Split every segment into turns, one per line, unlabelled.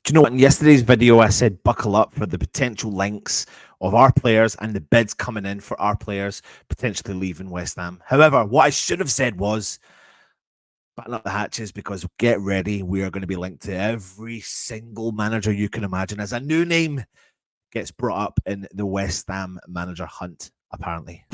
Do you know what? In yesterday's video, I said buckle up for the potential links of our players and the bids coming in for our players potentially leaving West Ham. However, what I should have said was button up the hatches because get ready. We are going to be linked to every single manager you can imagine as a new name gets brought up in the West Ham manager hunt, apparently.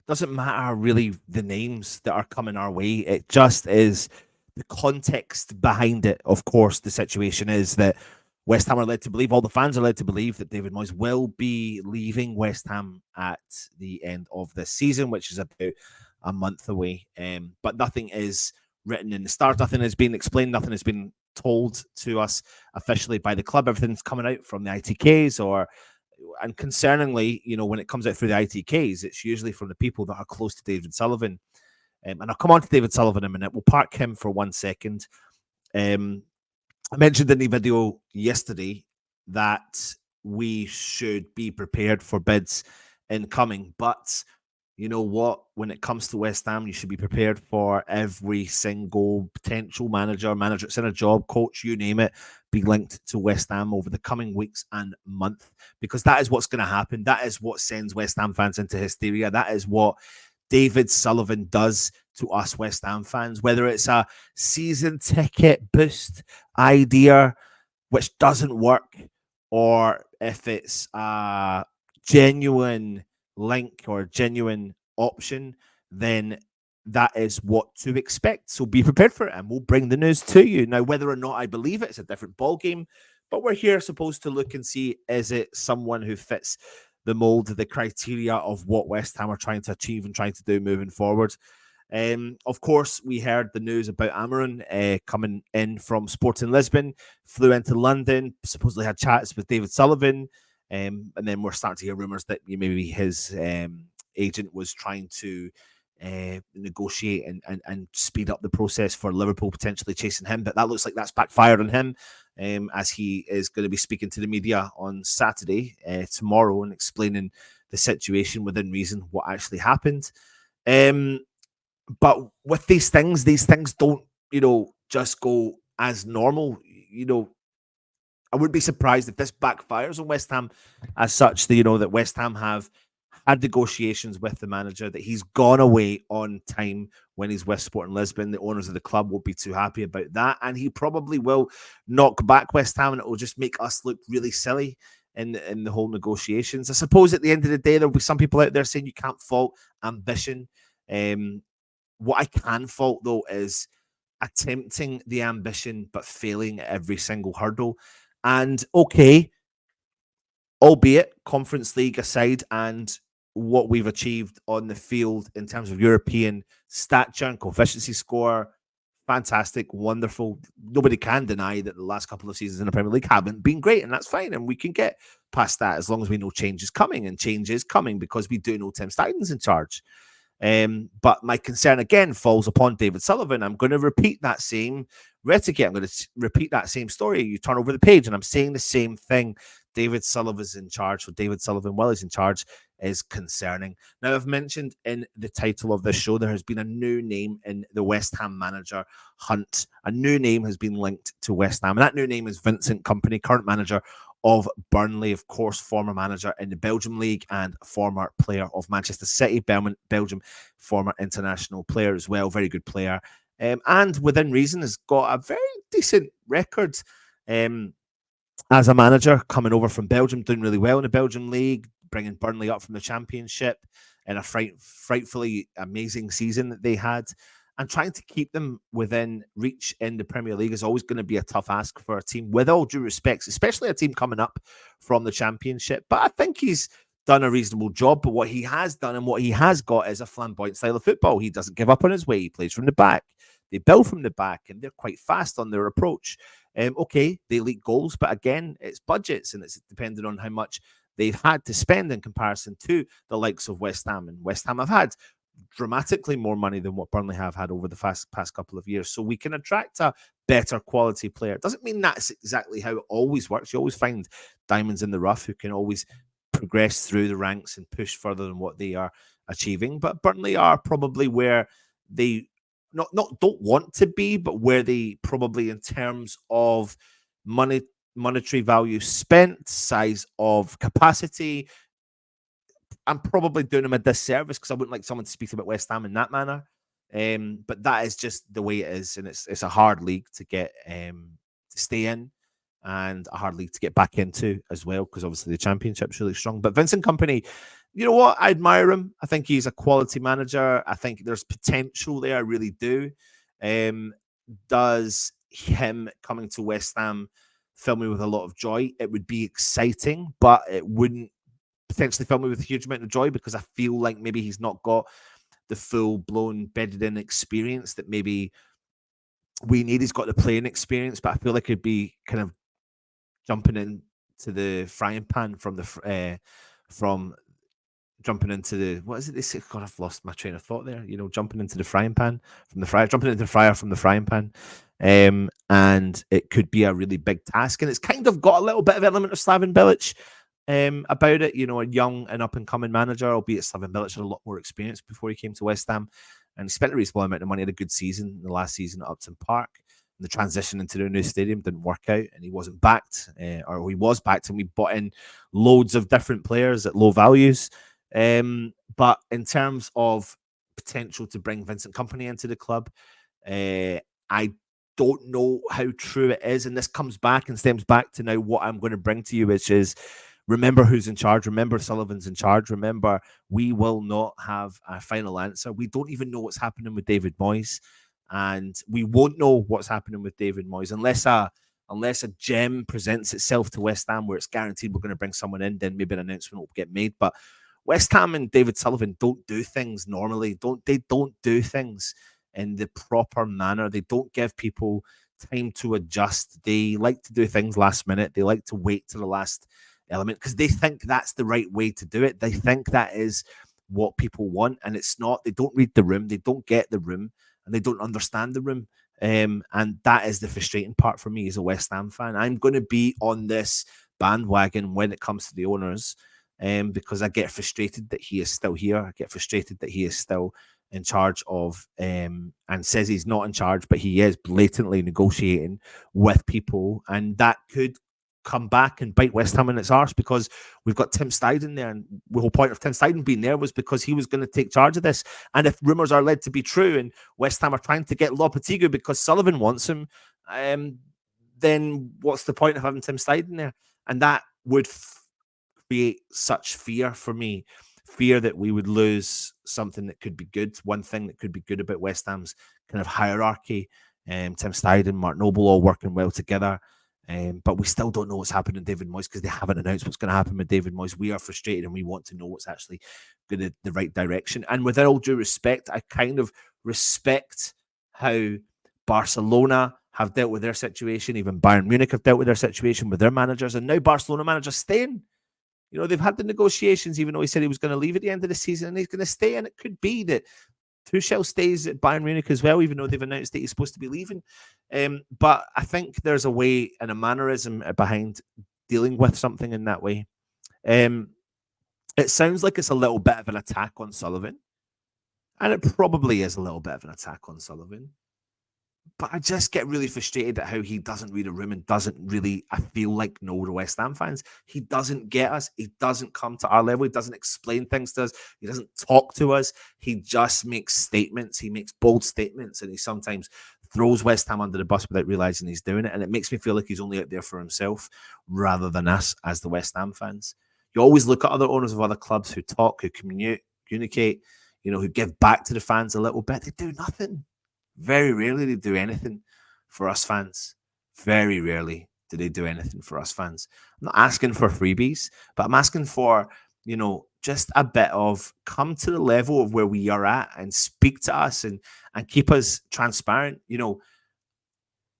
Doesn't matter really the names that are coming our way. It just is the context behind it. Of course, the situation is that West Ham are led to believe, all the fans are led to believe that David Moyes will be leaving West Ham at the end of this season, which is about a month away. But nothing is written in the stars. Nothing has been explained. Nothing has been told to us officially by the club. Everything's coming out from the ITKs and concerningly, when it comes out through the ITKs, it's usually from the people that are close to David Sullivan. And I'll come on to David Sullivan in a minute. We'll park him for 1 second. I mentioned in the video yesterday that we should be prepared for bids incoming, but you know what? When it comes to West Ham, you should be prepared for every single potential manager that's in a job, coach, you name it, be linked to West Ham over the coming weeks and month, because that is what's going to happen. That is what sends West Ham fans into hysteria. That is what David Sullivan does to us West Ham fans, whether it's a season ticket boost idea, which doesn't work, or if it's a genuine link or genuine option, then that is what to expect. So be prepared for it, and we'll bring the news to you. Now, whether or not I believe it's a different ball game, but we're here supposed to look and see, is it someone who fits the mold, the criteria of what West Ham are trying to achieve and trying to do moving forward. Of course, we heard the news about Amaron coming in from Sporting Lisbon, flew into London, supposedly had chats with David Sullivan, and then we're starting to hear rumours that maybe his agent was trying to negotiate and speed up the process for Liverpool potentially chasing him, but that looks like that's backfired on him, as he is going to be speaking to the media on Saturday, tomorrow, and explaining the situation within reason, what actually happened. But with these things don't, just go as normal. I wouldn't be surprised if this backfires on West Ham as such, that West Ham have had negotiations with the manager, that he's gone away on time when he's with Sporting Lisbon. The owners of the club won't be too happy about that, and he probably will knock back West Ham, and it will just make us look really silly in the whole negotiations. I suppose at the end of the day, there'll be some people out there saying you can't fault ambition. What I can fault, though, is attempting the ambition but failing at every single hurdle. And okay, albeit Conference League aside and what we've achieved on the field in terms of European stature and coefficiency score, fantastic, wonderful. Nobody can deny that the last couple of seasons in the Premier League haven't been great, and that's fine. And we can get past that as long as we know change is coming, and change is coming because we do know Tim Steidten's in charge. But my concern again falls upon David Sullivan. I'm going to repeat that same rhetoric. I'm going to repeat that same story. You turn over the page and I'm saying the same thing. David Sullivan's in charge. So David Sullivan, while he's in charge, is concerning. Now, I've mentioned in the title of this show, there has been a new name in the West Ham manager hunt. A new name has been linked to West Ham, and that new name is Vincent Kompany, current manager of Burnley, of course, former manager in the Belgium League and former player of Manchester City, Belgium, former international player as well, very good player. And within reason has got a very decent record as a manager, coming over from Belgium, doing really well in the Belgium League, bringing Burnley up from the Championship in a frightfully amazing season that they had. And trying to keep them within reach in the Premier League is always going to be a tough ask for a team, with all due respects, especially a team coming up from the Championship. But I think he's done a reasonable job. But what he has done and what he has got is a flamboyant style of football. He doesn't give up on his way. He plays from the back. They build from the back, and they're quite fast on their approach. Okay, they leak goals, but again, it's budgets, and it's depending on how much they've had to spend in comparison to the likes of West Ham. And West Ham have had dramatically more money than what Burnley have had over the past couple of years. So we can attract a better quality player. It doesn't mean that's exactly how it always works. You always find diamonds in the rough who can always progress through the ranks and push further than what they are achieving. But Burnley are probably where they not don't want to be, but where they probably, in terms of monetary value spent, size of capacity, I'm probably doing them a disservice because I wouldn't like someone to speak about West Ham in that manner. But that is just the way it is, and it's a hard league to get to stay in, and a hard league to get back into as well, because obviously the Championship's really strong. But Vincent Kompany, you know what? I admire him. I think he's a quality manager. I think there's potential there. I really do. Does him coming to West Ham fill me with a lot of joy? It would be exciting, but it wouldn't potentially fill me with a huge amount of joy, because I feel like maybe he's not got the full-blown bedded-in experience that maybe we need. He's got the playing experience, but I feel like he'd be kind of jumping into the frying pan from jumping into the, what is it they say? God, I've lost my train of thought there. You know, jumping into the frying pan from the fryer, jumping into the fryer from the frying pan. And it could be a really big task. And it's kind of got a little bit of element of Slaven Bilic about it. You know, a young and up-and-coming manager, albeit Slaven Bilic had a lot more experience before he came to West Ham. And he spent a reasonable amount of money, had a good season in the last season at Upton Park. And the transition into the new stadium didn't work out, and he wasn't backed, or he was backed, and we bought in loads of different players at low values. But in terms of potential to bring Vincent Kompany into the club, I don't know how true it is. And this comes back and stems back to now what I'm going to bring to you, which is, remember who's in charge. Remember Sullivan's in charge. Remember, we will not have a final answer. We don't even know what's happening with David Moyes. And we won't know what's happening with David Moyes unless a gem presents itself to West Ham where it's guaranteed we're going to bring someone in, then maybe an announcement will get made. But West Ham and David Sullivan don't do things normally. They don't do things in the proper manner. They don't give people time to adjust. They like to do things last minute. They like to wait to the last element because they think that's the right way to do it. They think that is what people want, and it's not. They don't read the room. They don't get the room, and they don't understand the room. And that is the frustrating part for me as a West Ham fan. I'm going to be on this bandwagon when it comes to the owners, because I get frustrated that he is still here. I get frustrated that he is still in charge of, and says he's not in charge, but he is blatantly negotiating with people, and that could come back and bite West Ham in its arse, because we've got Tim Steidten there, and the whole point of Tim Steidten being there was because he was going to take charge of this. And if rumours are led to be true, and West Ham are trying to get Lopetegui because Sullivan wants him, then what's the point of having Tim Steidten there? And that would create such fear for me. Fear that we would lose something that could be good. One thing that could be good about West Ham's kind of hierarchy, Tim Steidten, Mark Noble all working well together. But we still don't know what's happening with David Moyes because they haven't announced what's going to happen with David Moyes. We are frustrated and we want to know what's actually going to the right direction. And with all due respect, I kind of respect how Barcelona have dealt with their situation. Even Bayern Munich have dealt with their situation with their managers. And now Barcelona manager's staying. You know, they've had the negotiations, even though he said he was going to leave at the end of the season, and he's going to stay. And it could be that Tuchel stays at Bayern Munich as well, even though they've announced that he's supposed to be leaving. But I think there's a way and a mannerism behind dealing with something in that way. It sounds like it's a little bit of an attack on Sullivan, and it probably is a little bit of an attack on Sullivan. But I just get really frustrated at how he doesn't read a room and doesn't really, I feel like, know the West Ham fans. He doesn't get us. He doesn't come to our level. He doesn't explain things to us. He doesn't talk to us. He just makes statements. He makes bold statements, and he sometimes throws West Ham under the bus without realizing he's doing it. And it makes me feel like he's only out there for himself rather than us as the West Ham fans. You always look at other owners of other clubs who talk, who communicate, you know, who give back to the fans a little bit. They do nothing. Very rarely do they do anything for us fans. Very rarely do they do anything for us fans. I'm not asking for freebies, but I'm asking for, you know, just a bit of come to the level of where we are at and speak to us and keep us transparent. You know,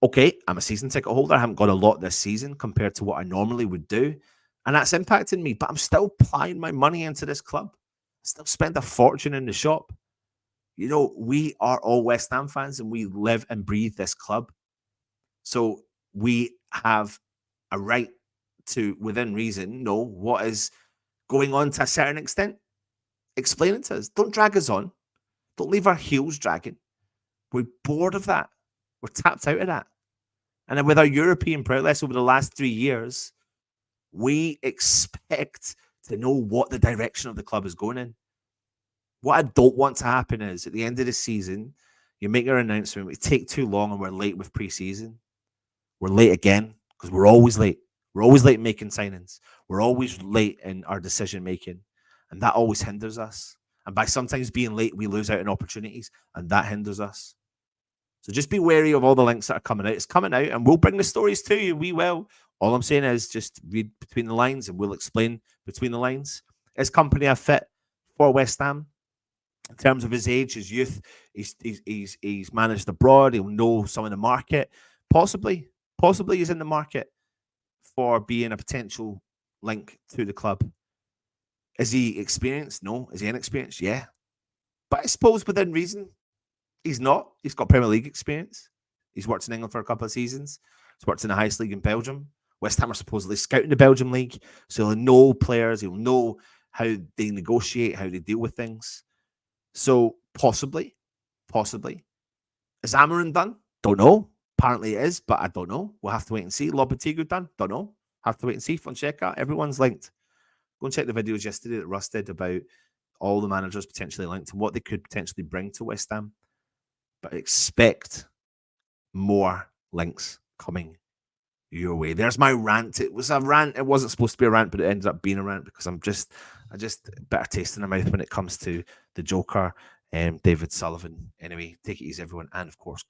okay, I'm a season ticket holder. I haven't got a lot this season compared to what I normally would do. And that's impacting me, but I'm still applying my money into this club. I still spend a fortune in the shop. We are all West Ham fans and we live and breathe this club. So we have a right to, within reason, know what is going on to a certain extent. Explain it to us. Don't drag us on. Don't leave our heels dragging. We're bored of that. We're tapped out of that. And then with our European prowess over the last 3 years, we expect to know what the direction of the club is going in. What I don't want to happen is at the end of the season, you make your announcement, we take too long and we're late with pre-season. We're late again because we're always late. We're always late making signings. We're always late in our decision making. And that always hinders us. And by sometimes being late, we lose out on opportunities and that hinders us. So just be wary of all the links that are coming out. It's coming out and we'll bring the stories to you. We will. All I'm saying is just read between the lines and we'll explain between the lines. Is Company a fit for West Ham? In terms of his age, his youth, he's managed abroad. He'll know some of the market. Possibly he's in the market for being a potential link to the club. Is he experienced? No. Is he inexperienced? Yeah. But I suppose within reason, he's not. He's got Premier League experience. He's worked in England for a couple of seasons. He's worked in the highest league in Belgium. West Ham are supposedly scouting the Belgium league, so he'll know players. He'll know how they negotiate, how they deal with things. So possibly. Is Amarin done? Don't know. Apparently it is, but I don't know. We'll have to wait and see. Lopetegui done? Don't know. Have to wait and see. Fonseca, everyone's linked. Go and check the videos yesterday that Russ did about all the managers potentially linked and what they could potentially bring to West Ham. But expect more links coming your way. There's my rant. It was a rant. It wasn't supposed to be a rant, but it ended up being a rant because I just better taste in the mouth when it comes to the Joker, David Sullivan. Anyway, take it easy, everyone. And of course,